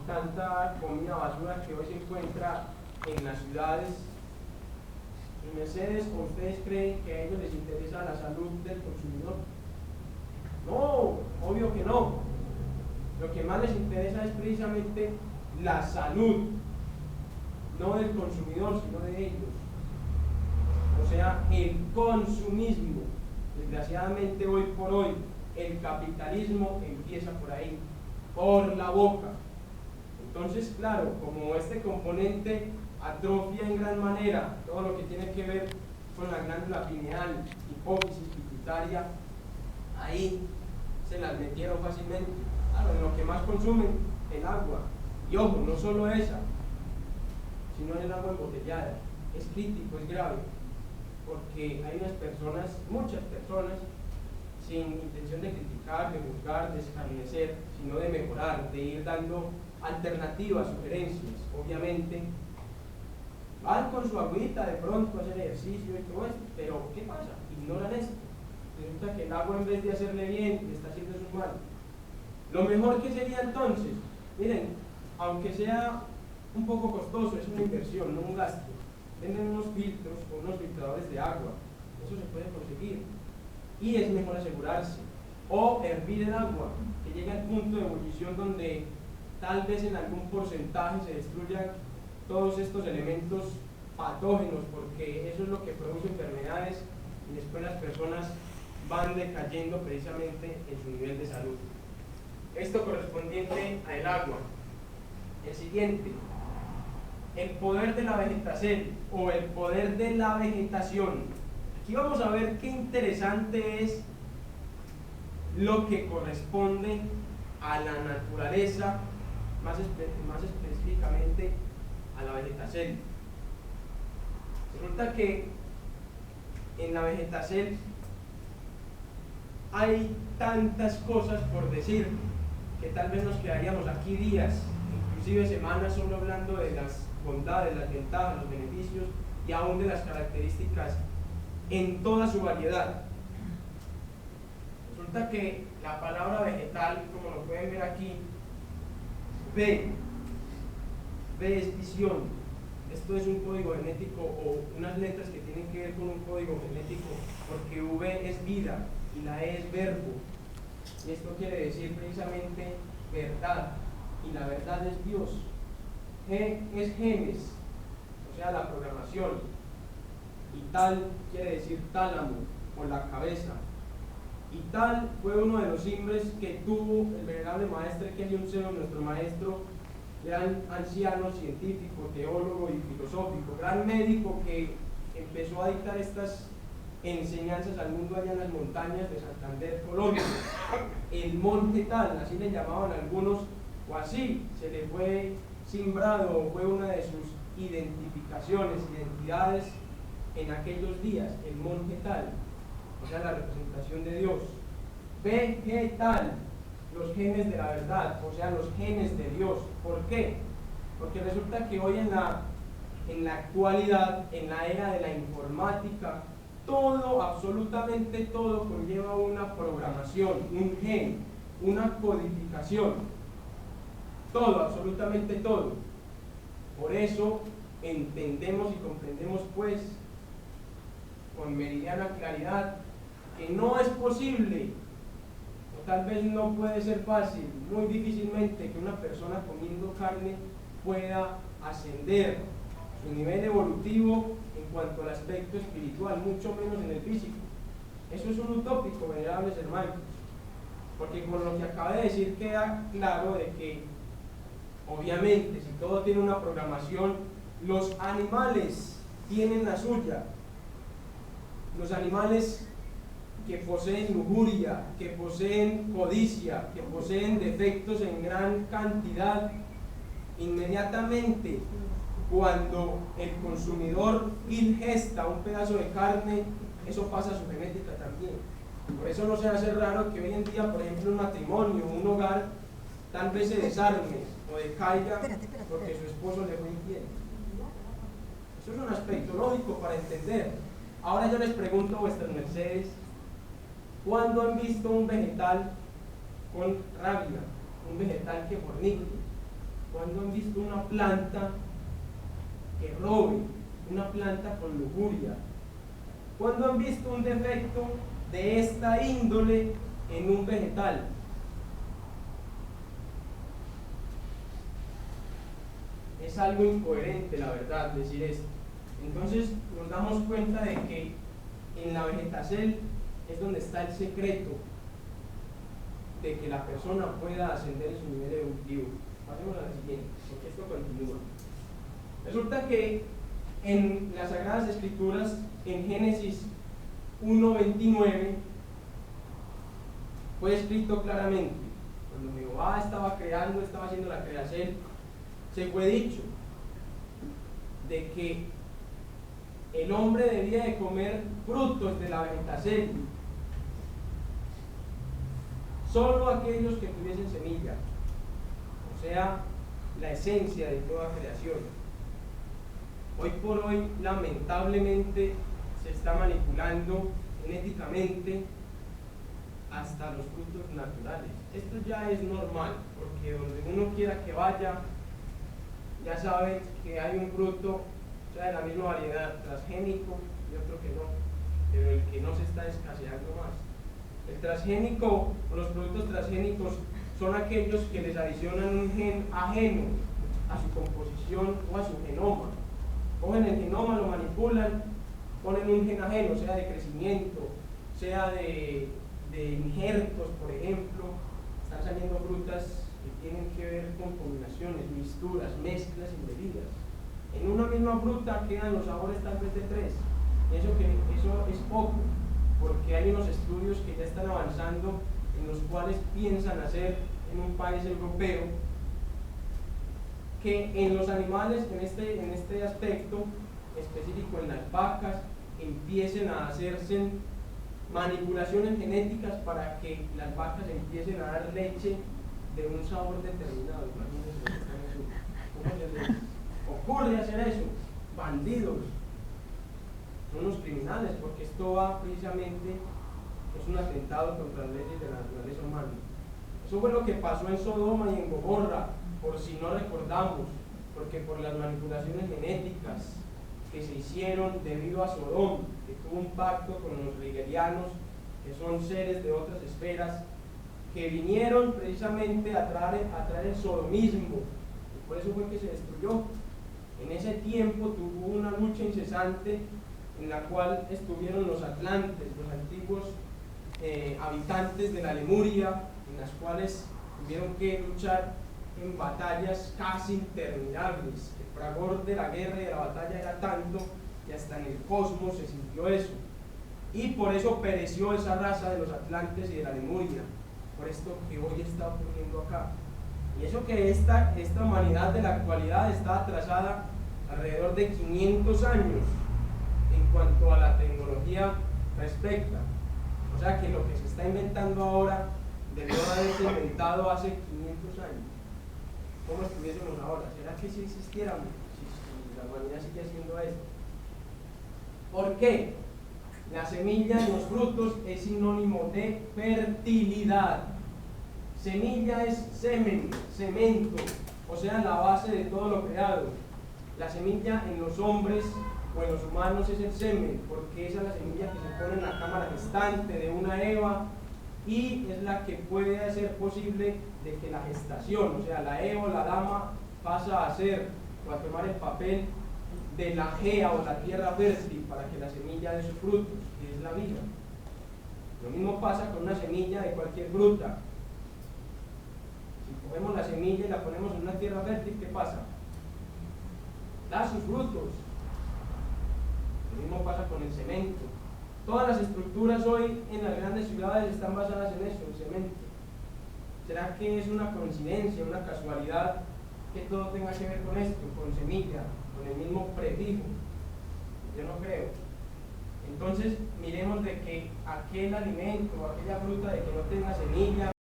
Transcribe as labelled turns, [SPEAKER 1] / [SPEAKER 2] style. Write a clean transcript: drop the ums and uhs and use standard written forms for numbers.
[SPEAKER 1] tanta comida basura que hoy se encuentra en las ciudades, ¿Mercedes o ustedes creen que a ellos les interesa la salud del consumidor? No, obvio que no. Lo que más les interesa es precisamente la salud, no del consumidor, sino de ellos. O sea, el consumismo. Desgraciadamente hoy por hoy el capitalismo empieza por ahí, por la boca. Entonces, claro, como este componente atrofia en gran manera todo lo que tiene que ver con la glándula pineal, hipófisis pituitaria, ahí se las metieron fácilmente. Claro, en lo que más consumen, el agua. Y ojo, no solo esa, sino el agua embotellada. Es crítico, es grave, porque hay unas personas, muchas personas, sin intención de criticar, de juzgar, de escarnecer, sino de mejorar, de ir dando alternativas, sugerencias. Obviamente, van con su agüita de pronto a hacer ejercicio y todo esto, pero ¿qué pasa? Ignoran esto. Resulta que el agua, en vez de hacerle bien, le está haciendo su mal. Lo mejor que sería entonces, miren, aunque sea un poco costoso, es una inversión, no un gasto. Venden unos filtros o unos filtradores de agua, eso se puede conseguir. Y es mejor asegurarse. O hervir el agua, que llegue al punto de ebullición donde tal vez en algún porcentaje se destruyan todos estos elementos patógenos, porque eso es lo que produce enfermedades y después las personas van decayendo precisamente en su nivel de salud. Esto correspondiente al agua. El siguiente, el poder de la vegetación o el poder de la vegetación. Aquí vamos a ver qué interesante es lo que corresponde a la naturaleza, más específicamente a la vegetación. Resulta que en la vegetación hay tantas cosas por decir que tal vez nos quedaríamos aquí días, inclusive semanas, solo hablando de las bondades, las ventajas, los beneficios y aún de las características en toda su variedad. Resulta que la palabra vegetal, como lo pueden ver aquí, V es visión. Esto es un código genético o unas letras que tienen que ver con un código genético, porque V es vida y la E es verbo. Y esto quiere decir precisamente verdad, y la verdad es Dios. G es genes, o sea, la programación. Y tal quiere decir tálamo o la cabeza. Y tal fue uno de los simbres que tuvo el venerable maestro Kelly Unceno, nuestro maestro, gran anciano, científico, teólogo y filosófico, gran médico que empezó a dictar estas enseñanzas al mundo allá en las montañas de Santander, Colombia. El monte tal, así le llamaban algunos, o así se le fue simbrado, o fue una de sus identificaciones, identidades en aquellos días, el monte tal, o sea, la representación de Dios. Vegetal, los genes de la verdad, o sea, los genes de Dios. ¿Por qué? Porque resulta que hoy en la actualidad, en la era de la informática, todo, absolutamente todo, conlleva una programación, un gen, una codificación. Todo, absolutamente todo. Por eso entendemos y comprendemos, pues, con meridiana claridad, que no es posible, o tal vez no puede ser fácil, muy difícilmente, que una persona comiendo carne pueda ascender su nivel evolutivo en cuanto al aspecto espiritual, mucho menos en el físico. Eso es un utópico, venerables hermanos, porque con lo que acabé de decir queda claro de que, obviamente, si todo tiene una programación, los animales tienen la suya. Los animales que poseen lujuria, que poseen codicia, que poseen defectos en gran cantidad, inmediatamente cuando el consumidor ingesta un pedazo de carne, eso pasa a su genética también. Por eso no se hace raro que hoy en día, por ejemplo, un matrimonio, un hogar, tal vez se desarme o decaiga porque su esposo le fue infiel. Eso es un aspecto lógico para entender. Ahora yo les pregunto a vuestras mercedes, ¿cuándo han visto un vegetal con rabia? Un vegetal que fornique. ¿Cuándo han visto una planta que robe? Una planta con lujuria. ¿Cuándo han visto un defecto de esta índole en un vegetal? Es algo incoherente, la verdad, decir esto. Entonces nos damos cuenta de que en la vegetación es donde está el secreto de que la persona pueda ascender en su nivel evolutivo. Pasemos a la siguiente, porque esto continúa. Resulta que en las Sagradas Escrituras, en Génesis 1:29, fue escrito claramente, cuando Jehová estaba creando, estaba haciendo la creación, se fue dicho de que el hombre debía de comer frutos de la vegetación, solo aquellos que tuviesen semilla, o sea, la esencia de toda creación. Hoy por hoy, lamentablemente, se está manipulando genéticamente hasta los frutos naturales. Esto ya es normal, porque donde uno quiera que vaya, ya sabe que hay un fruto, o sea, de la misma variedad, transgénico y otro que no, pero el que no se está escaseando más. El transgénico, o los productos transgénicos, son aquellos que les adicionan un gen ajeno a su composición o a su genoma. Cogen el genoma, lo manipulan, ponen un gen ajeno, sea de crecimiento, sea de injertos, por ejemplo. Están saliendo frutas que tienen que ver con combinaciones, misturas, mezclas indebidas. En una misma fruta quedan los sabores tal vez de 3. Eso es poco, porque hay unos estudios que ya están avanzando en los cuales piensan hacer en un país europeo que en los animales, en este aspecto específico en las vacas, empiecen a hacerse manipulaciones genéticas para que las vacas empiecen a dar leche de un sabor determinado. ¿Cómo se les ocurre hacer eso? Bandidos, son unos criminales, porque esto va precisamente, es un atentado contra las leyes de la naturaleza humana. Eso fue lo que pasó en Sodoma y en Gomorra, por si no recordamos, porque por las manipulaciones genéticas que se hicieron debido a Sodoma, que tuvo un pacto con los ligerianos, que son seres de otras esferas, que vinieron precisamente a traer el sodomismo, y por eso fue que se destruyó. En ese tiempo tuvo una lucha incesante en la cual estuvieron los atlantes, los antiguos habitantes de la Lemuria, en las cuales tuvieron que luchar en batallas casi interminables. El fragor de la guerra y de la batalla era tanto que hasta en el cosmos se sintió eso, y por eso pereció esa raza de los atlantes y de la Lemuria, por esto que hoy está ocurriendo acá. Y eso que esta humanidad de la actualidad está atrasada alrededor de 500 años en cuanto a la tecnología respecta. O sea que lo que se está inventando ahora debió haberse inventado hace 500 años. ¿Cómo estuviésemos ahora? ¿Será que si existiéramos? Si la humanidad sigue haciendo esto. ¿Por qué? La semilla en los frutos es sinónimo de fertilidad. Semilla es semen, cemento, o sea, la base de todo lo creado. La semilla en los hombres o en los humanos es el semen, porque esa es la semilla que se pone en la cámara gestante de una Eva, y es la que puede hacer posible de que la gestación, o sea, la Eva o la dama pasa a ser o a tomar el papel de la gea o la tierra fértil para que la semilla dé sus frutos, que es la vida. Lo mismo pasa con una semilla de cualquier fruta. Si cogemos la semilla y la ponemos en una tierra fértil, ¿qué pasa? Da sus frutos. Lo mismo pasa con el cemento. Todas las estructuras hoy en las grandes ciudades están basadas en eso, en cemento. ¿Será que es una coincidencia, una casualidad que todo tenga que ver con esto, con semilla, con el mismo prefijo? Yo no creo. Entonces miremos de que aquel alimento o aquella fruta de que no tenga semilla